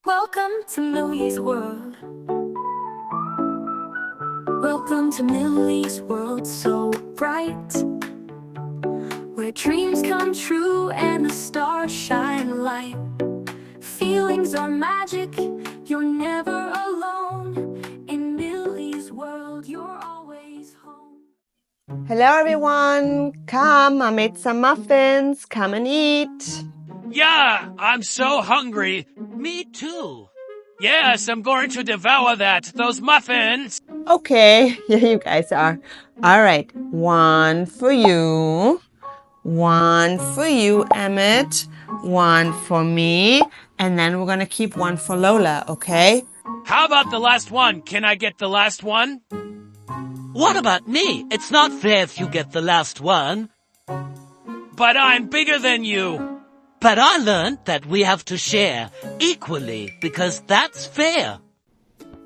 Welcome to Millie's world. Welcome to Millie's world, so bright, where dreams come true and the stars shine light. Feelings are magic, you're never alone. In Millie's world, you're always home. Hello everyone, come, I made some muffins, come and eat. Yeah, I'm so hungry. Me too. Yes, I'm going to devour those muffins. Okay, here you guys are. All right, one for you, Emmett, one for me, and then we're gonna keep one for Lola, okay? How about the last one? Can I get the last one? What about me? It's not fair if you get the last one. But I'm bigger than you. But I learned that we have to share equally because that's fair.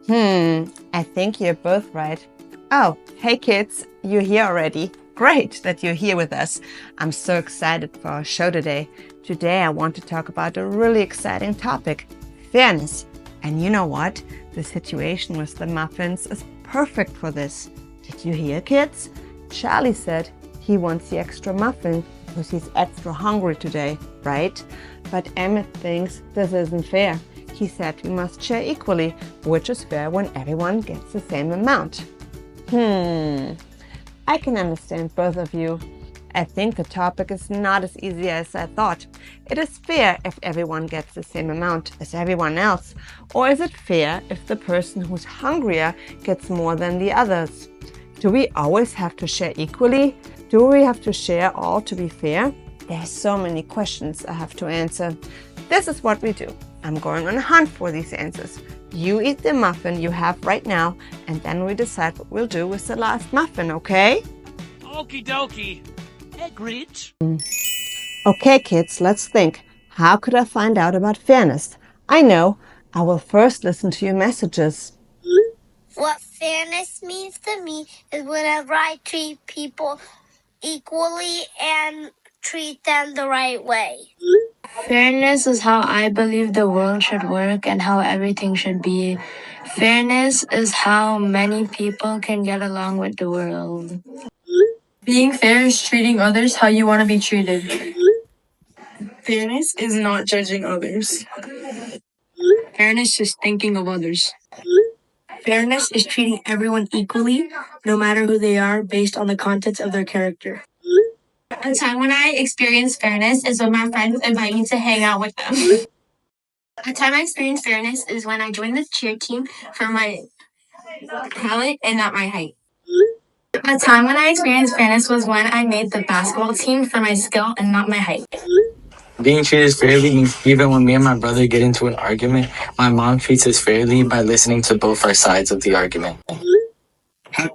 I think you're both right. Oh, hey kids, you're here already. Great that you're here with us. I'm so excited for our show today. Today I want to talk about a really exciting topic, fairness. And you know what? The situation with the muffins is perfect for this. Did you hear, kids? Charlie said he wants the extra muffin because he's extra hungry today, right? But Emmett thinks this isn't fair. He said we must share equally, which is fair when everyone gets the same amount. I can understand both of you. I think the topic is not as easy as I thought. It is fair if everyone gets the same amount as everyone else, or is it fair if the person who's hungrier gets more than the others? Do we always have to share equally? Do we have to share all to be fair? There are so many questions I have to answer. This is what we do. I'm going on a hunt for these answers. You eat the muffin you have right now, and then we decide what we'll do with the last muffin, okay? Okie dokie. Agreed. Okay, kids, let's think. How could I find out about fairness? I know. I will first listen to your messages. What fairness means to me is whenever I treat people equally and treat them the right way. Fairness is how I believe the world should work and how everything should be. Fairness is how many people can get along with the world. Being fair is treating others how you want to be treated. Fairness is not judging others. Fairness is thinking of others. Fairness is treating everyone equally, no matter who they are, based on the contents of their character. A time when I experience fairness is when my friends invite me to hang out with them. A time I experience fairness is when I join the cheer team for my talent and not my height. A time when I experienced fairness was when I made the basketball team for my skill and not my height. Being treated fairly means even when me and my brother get into an argument, my mom treats us fairly by listening to both our sides of the argument.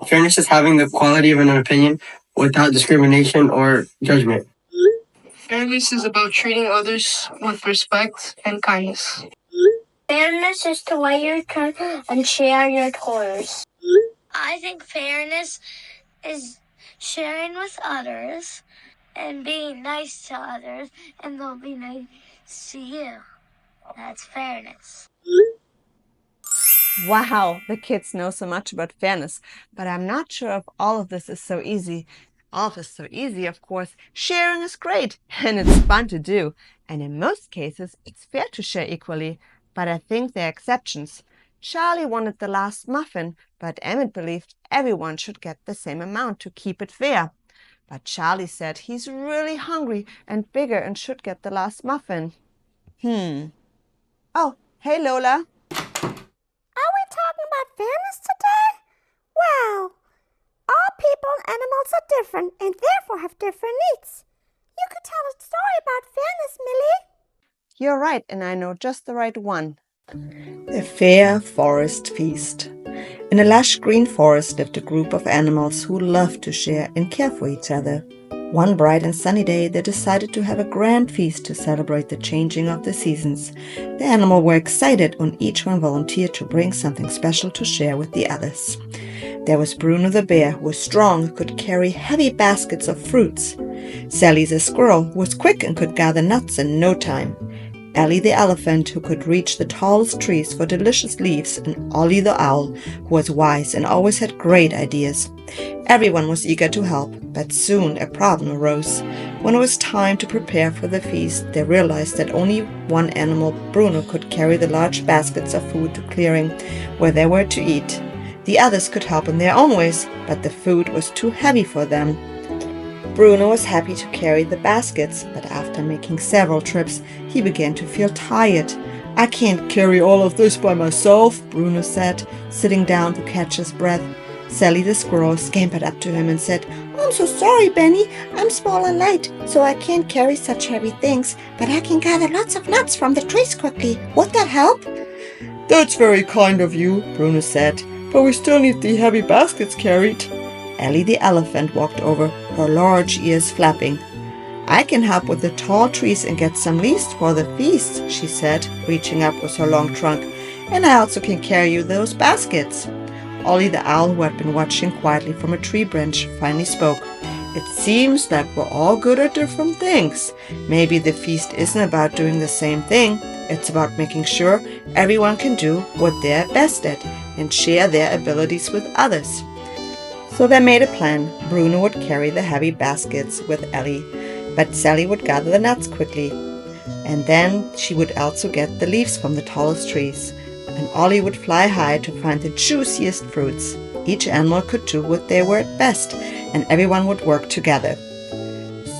Fairness is having the quality of an opinion without discrimination or judgment. Fairness is about treating others with respect and kindness. Fairness is to wait your turn and share your toys. I think fairness is sharing with others and being nice to others, and they'll be nice to you. That's fairness. Wow, the kids know so much about fairness, but I'm not sure if all of this is so easy. All of this is so easy, of course. Sharing is great, and it's fun to do. And in most cases, it's fair to share equally. But I think there are exceptions. Charlie wanted the last muffin, but Emmett believed everyone should get the same amount to keep it fair. But Charlie said he's really hungry and bigger and should get the last muffin. Oh, hey Lola. Are we talking about fairness today? Well, all people and animals are different and therefore have different needs. You could tell a story about fairness, Millie. You're right, and I know just the right one. The Fair Forest Feast. In a lush green forest lived a group of animals who loved to share and care for each other. One bright and sunny day, they decided to have a grand feast to celebrate the changing of the seasons. The animals were excited when each one volunteered to bring something special to share with the others. There was Bruno the bear, who was strong and could carry heavy baskets of fruits. Sally the squirrel was quick and could gather nuts in no time. Ellie the elephant, who could reach the tallest trees for delicious leaves, and Ollie the owl, who was wise and always had great ideas. Everyone was eager to help, but soon a problem arose. When it was time to prepare for the feast, they realized that only one animal, Bruno, could carry the large baskets of food to clearing where they were to eat. The others could help in their own ways, but the food was too heavy for them. Bruno was happy to carry the baskets, but after making several trips, he began to feel tired. "I can't carry all of this by myself," Bruno said, sitting down to catch his breath. Sally the squirrel scampered up to him and said, "I'm so sorry, Benny. I'm small and light, so I can't carry such heavy things, but I can gather lots of nuts from the trees quickly. Would that help?" "That's very kind of you," Bruno said, "but we still need the heavy baskets carried." Ellie the elephant walked over, her large ears flapping. "I can help with the tall trees and get some leaves for the feast," she said, reaching up with her long trunk. "And I also can carry you those baskets." Ollie the owl, who had been watching quietly from a tree branch, finally spoke. "It seems that we're all good at different things. Maybe the feast isn't about doing the same thing. It's about making sure everyone can do what they're best at and share their abilities with others." So they made a plan. Bruno would carry the heavy baskets with Ellie, but Sally would gather the nuts quickly. And then she would also get the leaves from the tallest trees. And Ollie would fly high to find the juiciest fruits. Each animal could do what they were at best, and everyone would work together.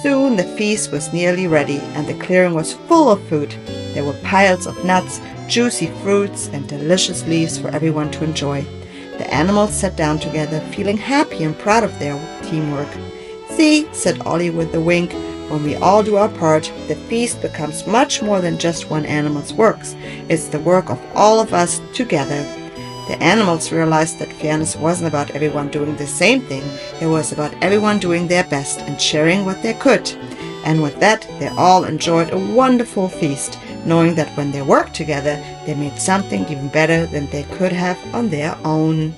Soon the feast was nearly ready, and the clearing was full of food. There were piles of nuts, juicy fruits, and delicious leaves for everyone to enjoy. The animals sat down together, feeling happy and proud of their teamwork. "See," said Ollie with a wink, "when we all do our part, the feast becomes much more than just one animal's works. It's the work of all of us together." The animals realized that fairness wasn't about everyone doing the same thing. It was about everyone doing their best and sharing what they could. And with that, they all enjoyed a wonderful feast, knowing that when they worked together, they made something even better than they could have on their own.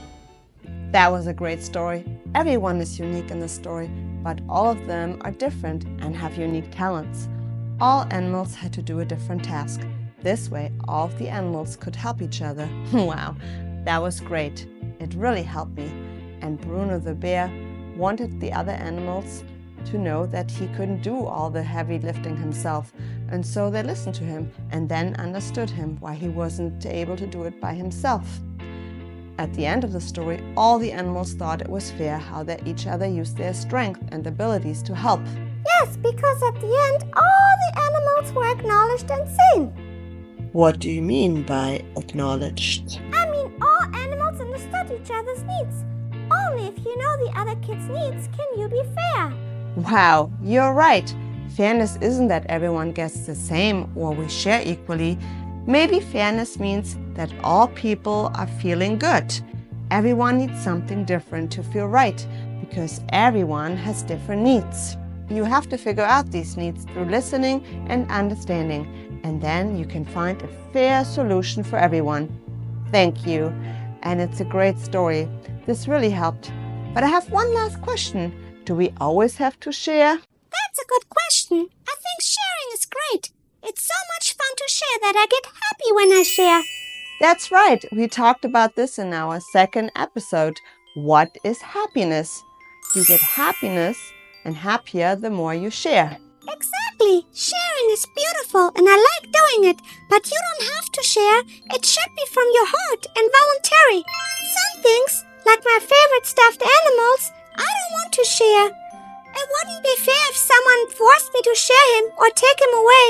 That was a great story. Everyone is unique in the story, but all of them are different and have unique talents. All animals had to do a different task. This way, all of the animals could help each other. Wow, that was great. It really helped me. And Bruno the bear wanted the other animals to know that he couldn't do all the heavy lifting himself. And so they listened to him and then understood him why he wasn't able to do it by himself. At the end of the story, all the animals thought it was fair how they each other used their strength and abilities to help. Yes, because at the end, all the animals were acknowledged and seen. What do you mean by acknowledged? I mean, all animals understood each other's needs. Only if you know the other kids' needs can you be fair. Wow, you're right. Fairness isn't that everyone gets the same or we share equally. Maybe fairness means that all people are feeling good. Everyone needs something different to feel right because everyone has different needs. You have to figure out these needs through listening and understanding, and then you can find a fair solution for everyone. Thank you. And it's a great story. This really helped. But I have one last question. Do we always have to share? That's a good question. I think sharing is great. It's so much fun to share that I get happy when I share. That's right. We talked about this in our second episode. What is happiness? You get happiness and happier the more you share. Exactly. Sharing is beautiful and I like doing it. But you don't have to share. It should be from your heart and voluntary. Some things, like my favorite stuffed animals, I don't want to share. It wouldn't be fair if someone forced me to share him or take him away.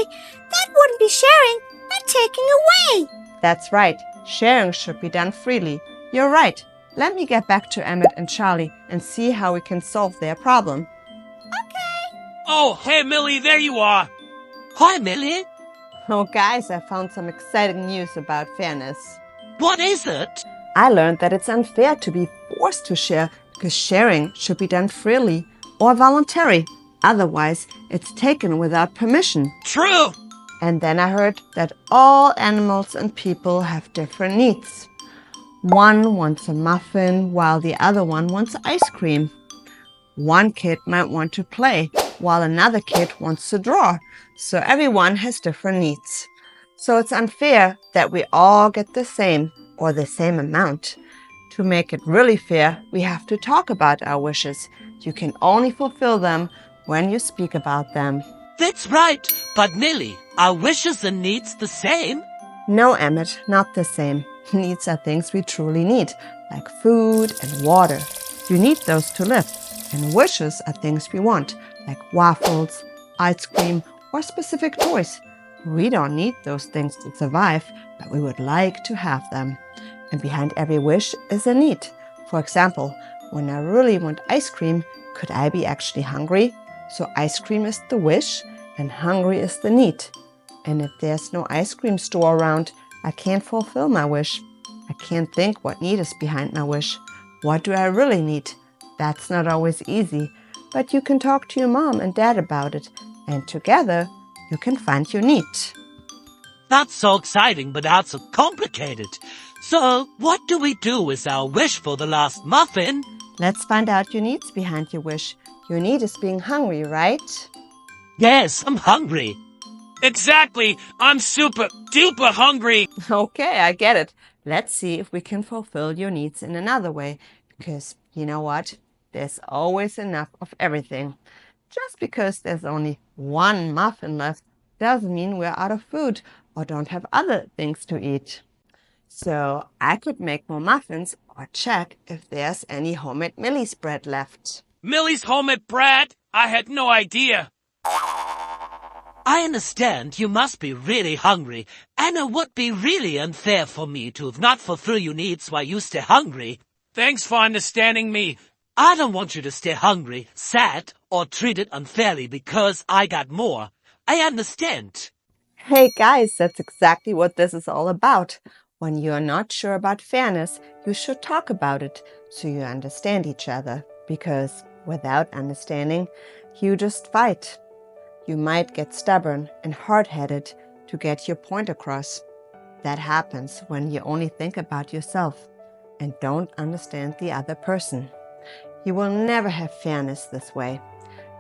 That wouldn't be sharing, but taking away. That's right. Sharing should be done freely. You're right. Let me get back to Emmett and Charlie and see how we can solve their problem. Oh, hey, Millie, there you are. Hi, Millie. Oh, guys, I found some exciting news about fairness. What is it? I learned that it's unfair to be forced to share because sharing should be done freely or voluntary. Otherwise, it's taken without permission. True. And then I heard that all animals and people have different needs. One wants a muffin while the other one wants ice cream. One kid might want to play while another kid wants to draw. So everyone has different needs. So it's unfair that we all get the same or the same amount. To make it really fair, we have to talk about our wishes. You can only fulfill them when you speak about them. That's right. But Millie, are wishes and needs the same? No, Emmett, not the same. Needs are things we truly need, like food and water. You need those to live. And wishes are things we want, like waffles, ice cream, or specific toys. We don't need those things to survive, but we would like to have them. And behind every wish is a need. For example, when I really want ice cream, could I be actually hungry? So ice cream is the wish and hungry is the need. And if there's no ice cream store around, I can't fulfill my wish. I can't think what need is behind my wish. What do I really need? That's not always easy, but you can talk to your mom and dad about it, and together you can find your need. That's so exciting, but also complicated. So, what do we do with our wish for the last muffin? Let's find out your needs behind your wish. Your need is being hungry, right? Yes, I'm hungry. Exactly. I'm super duper hungry. Okay, I get it. Let's see if we can fulfill your needs in another way. Because you know what? There's always enough of everything. Just because there's only one muffin left doesn't mean we're out of food or don't have other things to eat. So I could make more muffins or check if there's any homemade Millie's bread left. Millie's homemade bread? I had no idea. I understand you must be really hungry, and it would be really unfair for me to not fulfill your needs while you stay hungry. Thanks for understanding me. I don't want you to stay hungry, sad, or treated unfairly because I got more. I understand. Hey guys, that's exactly what this is all about. When you're not sure about fairness, you should talk about it so you understand each other. Because without understanding, you just fight. You might get stubborn and hard-headed to get your point across. That happens when you only think about yourself and don't understand the other person. You will never have fairness this way.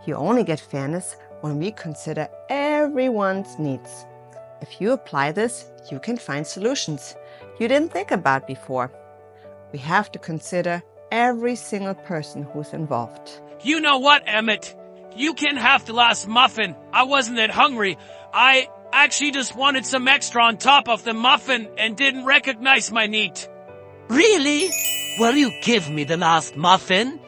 You only get fairness when we consider everyone's needs. If you apply this, you can find solutions you didn't think about before. We have to consider every single person who's involved. You know what, Emmett? You can have the last muffin. I wasn't that hungry. I actually just wanted some extra on top of the muffin and didn't recognize my need. Really? Will you give me the last muffin?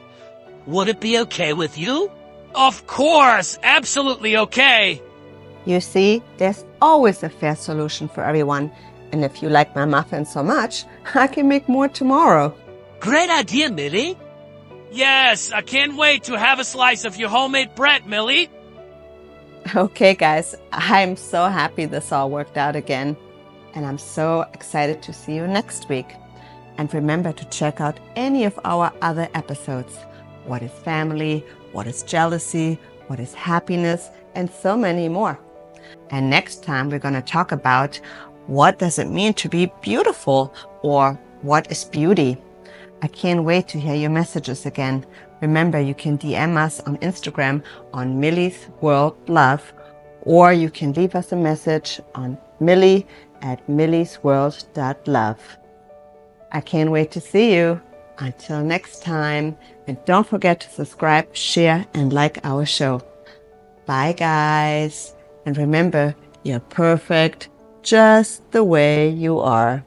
Would it be okay with you? Of course, absolutely okay. You see, there's always a fair solution for everyone. And if you like my muffin so much, I can make more tomorrow. Great idea, Millie. Yes, I can't wait to have a slice of your homemade bread, Millie. Okay, guys, I'm so happy this all worked out again. And I'm so excited to see you next week. And remember to check out any of our other episodes. What is family? What is jealousy? What is happiness? And so many more. And next time we're going to talk about what does it mean to be beautiful, or what is beauty? I can't wait to hear your messages again. Remember, you can DM us on Instagram on Millie's World Love, or you can leave us a message on millie@milliesworld.love. I can't wait to see you. Until next time, and don't forget to subscribe, share, and like our show. Bye, guys. And remember, you're perfect just the way you are.